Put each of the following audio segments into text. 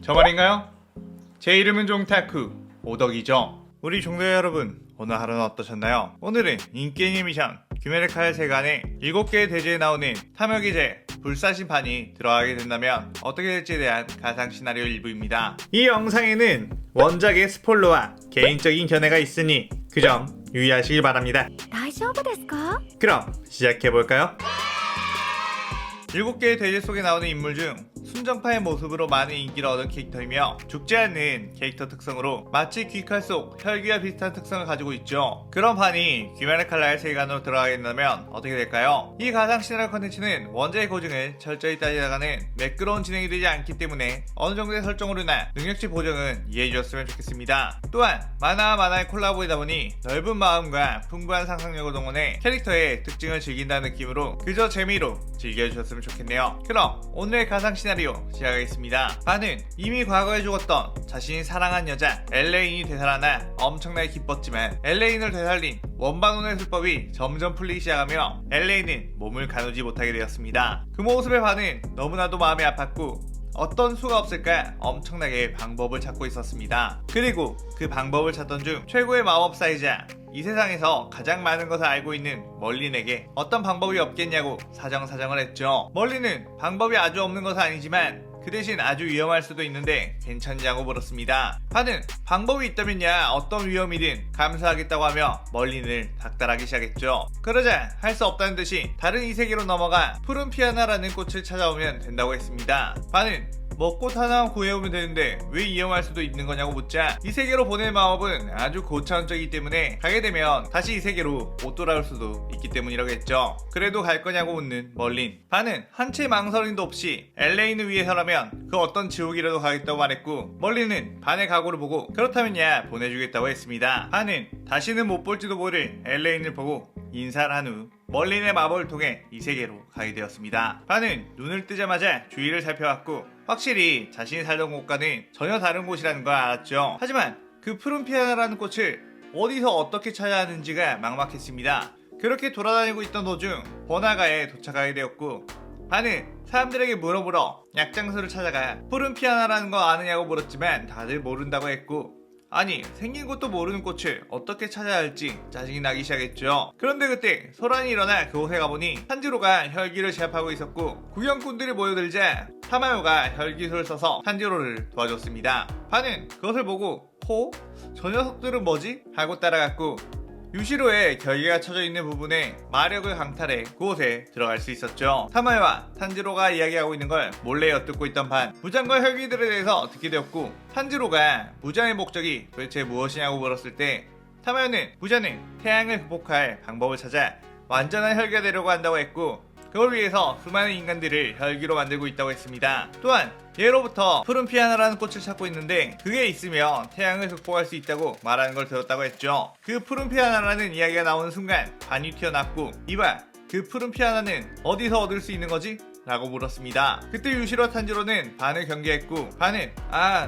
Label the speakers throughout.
Speaker 1: 저 말인가요? 제 이름은 종타쿠 오덕이죠. 우리 종자 여러분, 오늘 하루는 어떠셨나요? 오늘은 인기 애니메이션 귀메르카의 세간에 7개의 대지에 나오는 탐욕기제 불사신판이 들어가게 된다면 어떻게 될지에 대한 가상 시나리오 일부입니다. 이 영상에는 원작의 스포일러와 개인적인 견해가 있으니 그 점 유의하시길 바랍니다.
Speaker 2: 大丈夫ですか?
Speaker 1: 그럼 시작해볼까요? 7개의 대지 속에 나오는 인물 중 순정파의 모습으로 많은 인기를 얻은 캐릭터이며 죽지 않는 캐릭터 특성으로 마치 귀칼 속 혈기와 비슷한 특성을 가지고 있죠. 그런 판이 귀메르칼라의 세계관으로 들어가게 된다면 어떻게 될까요? 이 가상 시나리오 컨텐츠는 원작의 고증을 철저히 따져가는 매끄러운 진행이 되지 않기 때문에 어느 정도의 설정으로나 능력치 보정은 이해해 주셨으면 좋겠습니다. 또한 만화와 만화의 콜라보이다 보니 넓은 마음과 풍부한 상상력을 동원해 캐릭터의 특징을 즐긴다는 느낌으로 그저 재미로 즐겨주셨으면 좋겠네요. 그럼 오늘의 가상 시나리오 시작하겠습니다. 반은 이미 과거에 죽었던 자신이 사랑한 여자 엘레인이 되살아나 엄청나게 기뻤지만 엘레인을 되살린 원반원의 술법이 점점 풀리기 시작하며 엘레인은 몸을 가누지 못하게 되었습니다. 그 모습에 반은 너무나도 마음이 아팠고 어떤 수가 없을까 엄청나게 방법을 찾고 있었습니다. 그리고 그 방법을 찾던 중 최고의 마법사이자 이 세상에서 가장 많은 것을 알고 있는 멀린에게 어떤 방법이 없겠냐고 사정을 했죠. 멀린은 방법이 아주 없는 것은 아니지만 그 대신 아주 위험할 수도 있는데 괜찮냐고 물었습니다. 반은 방법이 있다면야 어떤 위험이든 감수하겠다고 하며 멀린을 닥달하기 시작했죠. 그러자 할 수 없다는 듯이 다른 이 세계로 넘어가 푸른 피아나라는 꽃을 찾아오면 된다고 했습니다. 반은 먹꽃 하나만 구해오면 되는데 왜 위험할 수도 있는 거냐고 묻자 이 세계로 보낼 마법은 아주 고차원적이기 때문에 가게 되면 다시 이 세계로 못 돌아올 수도 있기 때문이라고 했죠. 그래도 갈 거냐고 묻는 멀린. 반은 한치의 망설임도 없이 엘레인을 위해서라면 그 어떤 지옥이라도 가겠다고 말했고 멀린은 반의 각오를 보고 그렇다면야 보내주겠다고 했습니다. 반은 다시는 못 볼지도 모를 엘레인을 보고 인사를 한 후 멀린의 마법을 통해 이 세계로 가게 되었습니다. 반은 눈을 뜨자마자 주위를 살펴봤고 확실히 자신이 살던 곳과는 전혀 다른 곳이라는 걸 알았죠. 하지만 그 푸른 피아나라는 꽃을 어디서 어떻게 찾아야 하는지가 막막했습니다. 그렇게 돌아다니고 있던 도중 번화가에 도착하게 되었고 반은 사람들에게 물어보러 약장소를 찾아가 푸른 피아나라는 거 아느냐고 물었지만 다들 모른다고 했고 아니 생긴 것도 모르는 꽃을 어떻게 찾아야 할지 짜증이 나기 시작했죠. 그런데 그때 소란이 일어나 그곳에 가보니 탄지로가 혈기를 제압하고 있었고 구경꾼들이 모여들자 타마요가 혈기술을 써서 탄지로를 도와줬습니다. 반은 그것을 보고 저 녀석들은 뭐지? 하고 따라갔고 유시로의 결계가 쳐져 있는 부분에 마력을 강탈해 그곳에 들어갈 수 있었죠. 타마요와 탄지로가 이야기하고 있는 걸 몰래 엿듣고 있던 반 무장과 혈기들에 대해서 듣게 되었고 탄지로가 무장의 목적이 도대체 무엇이냐고 물었을 때 타마요는 무장은 태양을 극복할 방법을 찾아 완전한 혈기가 되려고 한다고 했고 그걸 위해서 수많은 인간들을 혈기로 만들고 있다고 했습니다. 또한 예로부터 푸른 피아나라는 꽃을 찾고 있는데 그게 있으면 태양을 극복할 수 있다고 말하는 걸 들었다고 했죠. 그 푸른 피아나라는 이야기가 나오는 순간 반이 튀어나왔고 이봐 그 푸른 피아나는 어디서 얻을 수 있는 거지? 라고 물었습니다. 그때 유시로 탄지로는 반을 경계했고 반은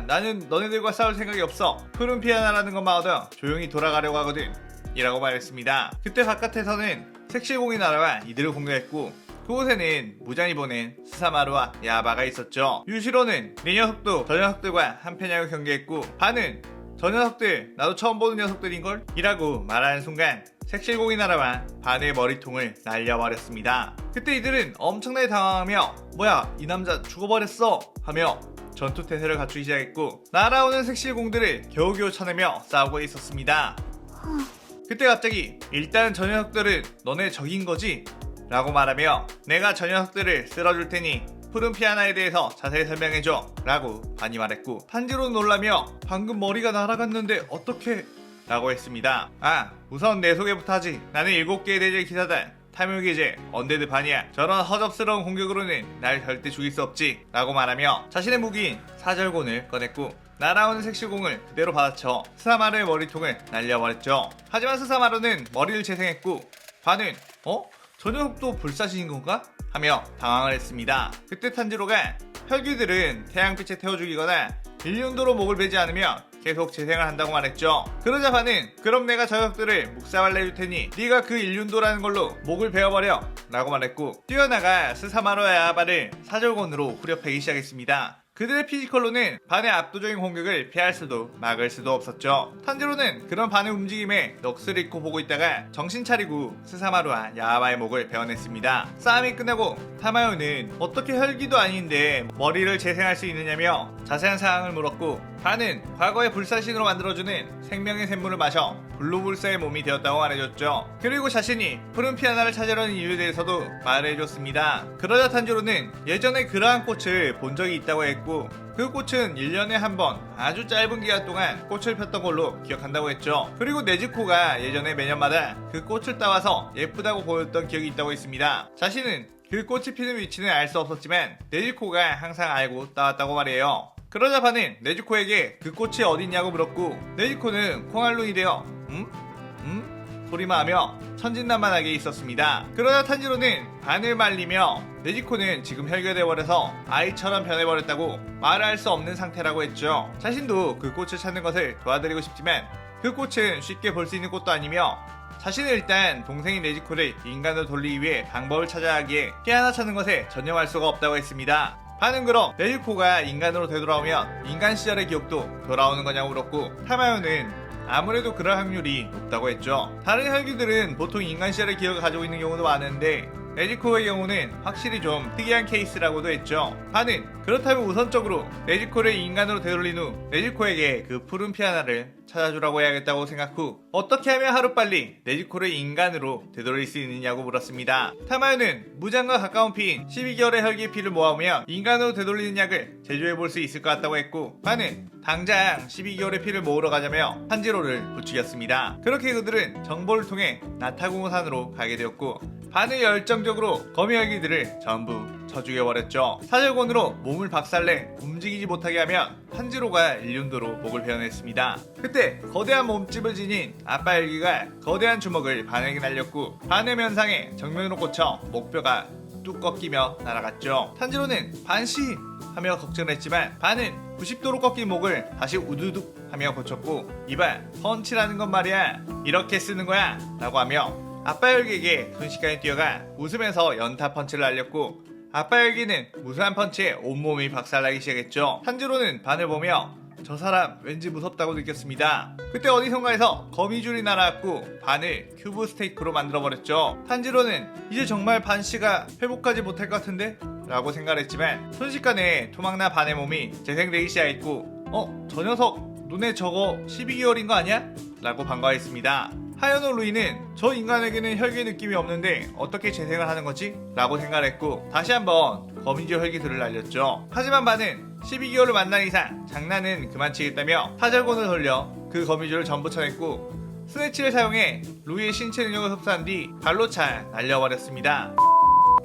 Speaker 1: 나는 너네들과 싸울 생각이 없어. 푸른 피아나라는 것만 얻어 조용히 돌아가려고 하거든 이라고 말했습니다. 그때 바깥에서는 색실공이 날아와 이들을 공격했고 그곳에는 무장이 보낸 스사마루와 야바가 있었죠. 유시로는 네 녀석도 저 녀석들과 한패냐고 경계했고 반은 저 녀석들 나도 처음 보는 녀석들인걸? 이라고 말하는 순간 색실공이 날아와 반의 머리통을 날려버렸습니다. 그때 이들은 엄청나게 당황하며 뭐야 이 남자 죽어버렸어 하며 전투태세를 갖추기 시작했고 날아오는 색실공들을 겨우겨우 쳐내며 싸우고 있었습니다. 그때 갑자기 일단 저 녀석들은 너네 적인 거지? 라고 말하며 내가 저 녀석들을 쓸어줄 테니 푸른 피아나에 대해서 자세히 설명해줘 라고 반이 말했고 탄지로는 놀라며 방금 머리가 날아갔는데 어떻게 라고 했습니다. 우선 내 소개부터 하지. 나는 7개의 대제 기사단 탐욕기제 언데드 반이야. 저런 허접스러운 공격으로는 날 절대 죽일 수 없지 라고 말하며 자신의 무기인 사절곤을 꺼냈고 날아오는 색시공을 그대로 받아쳐 스사마루의 머리통을 날려버렸죠. 하지만 스사마루는 머리를 재생했고 반은 저 녀석도 불사신인 건가? 하며 당황을 했습니다. 그때 탄지로가 혈귀들은 태양빛에 태워 죽이거나 일륜도로 목을 베지 않으면 계속 재생을 한다고 말했죠. 그러자 반은 그럼 내가 저 녀석들을 묵사발 내줄 테니 네가 그 일륜도라는 걸로 목을 베어버려 라고 말했고 뛰어나가 스사마루의 아바를 사절곤으로 후려패기 시작했습니다. 그들의 피지컬로는 반의 압도적인 공격을 피할 수도 막을 수도 없었죠. 탄지로는 그런 반의 움직임에 넋을 잃고 보고 있다가 정신 차리고 스사마루와 야마의 목을 베어냈습니다. 싸움이 끝나고 타마요는 어떻게 혈기도 아닌데 머리를 재생할 수 있느냐며 자세한 사항을 물었고, 반은 과거의 불사신으로 만들어주는 생명의 샘물을 마셔 블루불사의 몸이 되었다고 말해줬죠. 그리고 자신이 푸른 피아나를 찾으려는 이유에 대해서도 말해줬습니다. 그러자 탄지로는 예전에 그러한 꽃을 본 적이 있다고 했고, 그 꽃은 1년에 한 번 아주 짧은 기간 동안 꽃을 폈던 걸로 기억한다고 했죠. 그리고 네즈코가 예전에 매년마다 그 꽃을 따와서 예쁘다고 보였던 기억이 있다고 했습니다. 자신은 그 꽃이 피는 위치는 알 수 없었지만 네즈코가 항상 알고 따왔다고 말해요. 그러자 반은 네즈코에게 그 꽃이 어딨냐고 물었고, 네즈코는 콩알룬이 되어 소리만 하며 천진난만하게 있었습니다. 그러자 탄지로는 반을 말리며 네지코는 지금 혈교돼버려서 아이처럼 변해버렸다고 말할 수 없는 상태라고 했죠. 자신도 그 꽃을 찾는 것을 도와드리고 싶지만 그 꽃은 쉽게 볼 수 있는 꽃도 아니며, 자신은 일단 동생인 네지코를 인간으로 돌리기 위해 방법을 찾아야 하기에 피아나 찾는 것에 전념할 수가 없다고 했습니다. 반은 그럼 네지코가 인간으로 되돌아오면 인간 시절의 기억도 돌아오는 거냐고 물었고, 타마요는 아무래도 그럴 확률이 높다고 했죠. 다른 혈기들은 보통 인간 시절의 기억을 가지고 있는 경우도 많은데 네지코의 경우는 확실히 좀 특이한 케이스라고도 했죠. 반은 그렇다면 우선적으로 네지코를 인간으로 되돌린 후 네지코에게 그 푸른 피아나를 찾아주라고 해야겠다고 생각 후 어떻게 하면 하루빨리 네지코를 인간으로 되돌릴 수 있느냐고 물었습니다. 타마요는 무장과 가까운 피인 12개월의 혈기의 피를 모아오면 인간으로 되돌리는 약을 제조해볼 수 있을 것 같다고 했고, 반은 당장 12개월의 피를 모으러 가자며 탄지로를 부추겼습니다. 그렇게 그들은 정보를 통해 나타공산으로 가게 되었고, 반은 열정적으로 거미혈기들을 전부 쳐죽여버렸죠. 사절곤으로 몸을 박살내 움직이지 못하게 하면 탄지로가 일륜도로 목을 베어냈습니다. 그때 거대한 몸집을 지닌 아빠 혈기가 거대한 주먹을 반에게 날렸고, 반의 면상에 정면으로 꽂혀 목뼈가 뚝 꺾이며 날아갔죠. 탄지로는 반시 하며 걱정을 했지만 반은 90도로 꺾인 목을 다시 우두둑 하며 고쳤고, 이봐 펀치라는 건 말이야 이렇게 쓰는 거야 라고 하며 아빠 혈기에게 순식간에 뛰어가 웃으면서 연타 펀치를 날렸고, 아빠 혈기는 무수한 펀치에 온몸이 박살나기 시작했죠. 탄지로는 반을 보며 저 사람 왠지 무섭다고 느꼈습니다. 그때 어디선가에서 거미줄이 날아왔고 반을 큐브 스테이크로 만들어버렸죠. 탄지로는 이제 정말 반씨가 회복하지 못할 것 같은데? 라고 생각했지만 순식간에 토막나 반의 몸이 재생되기 시작했고, 저 녀석 눈에 저거 12개월인 거 아니야? 라고 반가워했습니다. 하야노 루이는 저 인간에게는 혈기 느낌이 없는데 어떻게 재생을 하는 거지? 라고 생각했고 다시 한번 거미줄 혈기들을 날렸죠. 하지만 반은 12개월을 만난 이상 장난은 그만 치겠다며 사절곤을 돌려 그 거미줄을 전부 쳐냈고, 스네치를 사용해 루이의 신체 능력을 흡수한 뒤 발로 차 날려버렸습니다.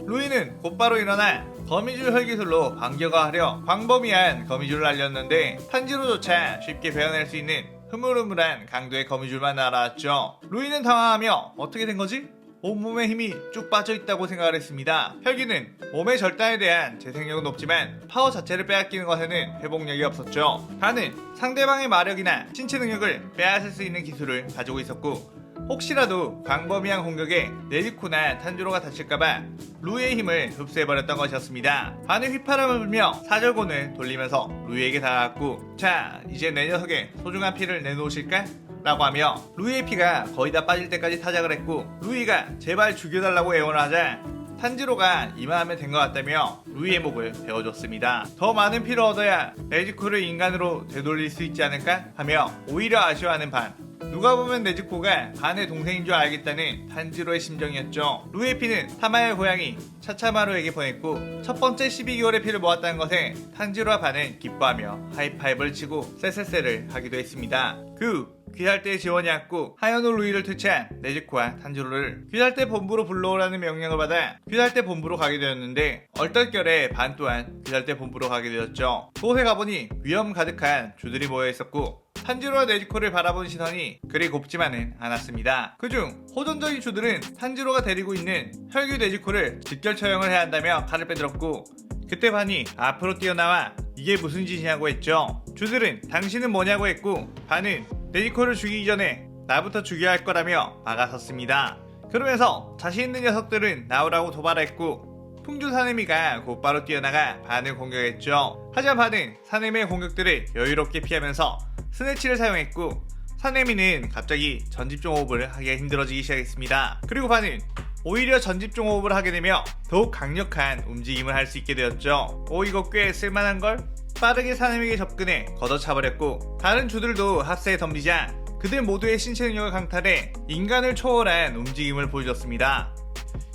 Speaker 1: 루이는 곧바로 일어나 거미줄 혈기술로 반격하려 광범위한 거미줄을 날렸는데 탄지로조차 쉽게 베어낼 수 있는 흐물흐물한 강도의 거미줄만 날아왔죠. 루이는 당황하며 어떻게 된 거지? 온몸에 힘이 쭉 빠져있다고 생각을 했습니다. 혈기는 몸의 절단에 대한 재생력은 높지만 파워 자체를 빼앗기는 것에는 회복력이 없었죠. 반은 상대방의 마력이나 신체 능력을 빼앗을 수 있는 기술을 가지고 있었고, 혹시라도 광범위한 공격에 네지코나 탄지로가 다칠까봐 루이의 힘을 흡수해버렸던 것이었습니다. 반은 휘파람을 불며 사절곤을 돌리면서 루이에게 다가갔고, 자 이제 내 녀석의 소중한 피를 내놓으실까? 라고 하며 루이의 피가 거의 다 빠질 때까지 타작을 했고, 루이가 제발 죽여달라고 애원을 하자 탄지로가 이만하면 된 것 같다며 루이의 목을 베어줬습니다. 더 많은 피를 얻어야 네지코를 인간으로 되돌릴 수 있지 않을까? 하며 오히려 아쉬워하는 반. 누가 보면 네즈코가 반의 동생인 줄 알겠다는 탄지로의 심정이었죠. 루이의 피는 타마의 고양이 차차마루에게 보냈고, 첫 번째 12개월의 피를 모았다는 것에 탄지로와 반은 기뻐하며 하이파이브를 치고 쎄쎄쎄를 하기도 했습니다. 그 귀할 때 지원이었고 하야노 루이를 퇴치한 네즈코와 탄지로를 귀할때 본부로 불러오라는 명령을 받아 귀할때 본부로 가게 되었는데, 얼떨결에 반 또한 귀할때 본부로 가게 되었죠. 그곳에 가보니 위험 가득한 주들이 모여있었고 탄지로와 네지코를 바라본 시선이 그리 곱지만은 않았습니다. 그중 호전적인 주들은 탄지로가 데리고 있는 혈규 네지코를 직결 처형을 해야 한다며 칼을 빼들었고, 그때 반이 앞으로 뛰어나와 이게 무슨 짓이냐고 했죠. 주들은 당신은 뭐냐고 했고, 반은 네지코를 죽이기 전에 나부터 죽여야 할 거라며 막아섰습니다. 그러면서 자신 있는 녀석들은 나오라고 도발했고, 풍주 사내미가 곧바로 뛰어나가 반을 공격했죠. 하지만 반은 사내미의 공격들을 여유롭게 피하면서 스네치를 사용했고, 사내미는 갑자기 전집중 호흡을 하기가 힘들어지기 시작했습니다. 그리고 반은 오히려 전집중 호흡을 하게 되며 더욱 강력한 움직임을 할 수 있게 되었죠. 이거 꽤 쓸만한걸? 빠르게 사내미에게 접근해 걷어차버렸고, 다른 주들도 합세에 덤비자 그들 모두의 신체 능력을 강탈해 인간을 초월한 움직임을 보여줬습니다.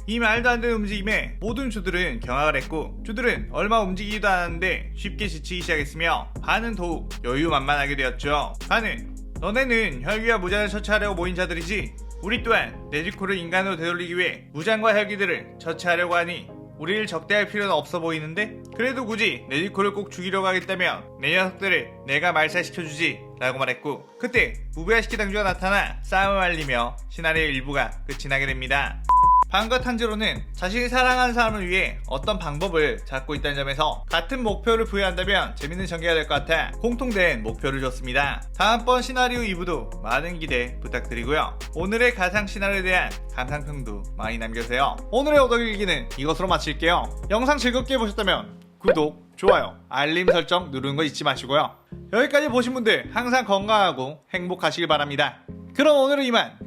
Speaker 1: 이 말도 안 되는 움직임에 모든 주들은 경악을 했고, 주들은 얼마 움직이지도 않았는데 쉽게 지치기 시작했으며 반은 더욱 여유만만하게 되었죠. 반은 너네는 혈기와 무장을 처치하려고 모인 자들이지, 우리 또한 네지코를 인간으로 되돌리기 위해 무장과 혈기들을 처치하려고 하니 우리를 적대할 필요는 없어 보이는데, 그래도 굳이 네지코를 꼭 죽이려고 하겠다면 내 녀석들을 내가 말살시켜주지 라고 말했고, 그때 우베야시키 당주가 나타나 싸움을 말리며 시나리오의 일부가 끝이 나게 됩니다. 반과 탄지로는 자신이 사랑하는 사람을 위해 어떤 방법을 찾고 있다는 점에서 같은 목표를 부여한다면 재밌는 전개가 될 것 같아 공통된 목표를 줬습니다. 다음번 시나리오 2부도 많은 기대 부탁드리고요. 오늘의 가상 시나리오에 대한 감상평도 많이 남겨주세요. 오늘의 오덕일기는 이것으로 마칠게요. 영상 즐겁게 보셨다면 구독, 좋아요, 알림 설정 누르는 거 잊지 마시고요. 여기까지 보신 분들 항상 건강하고 행복하시길 바랍니다. 그럼 오늘은 이만.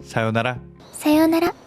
Speaker 1: 사요나라.
Speaker 2: さようなら。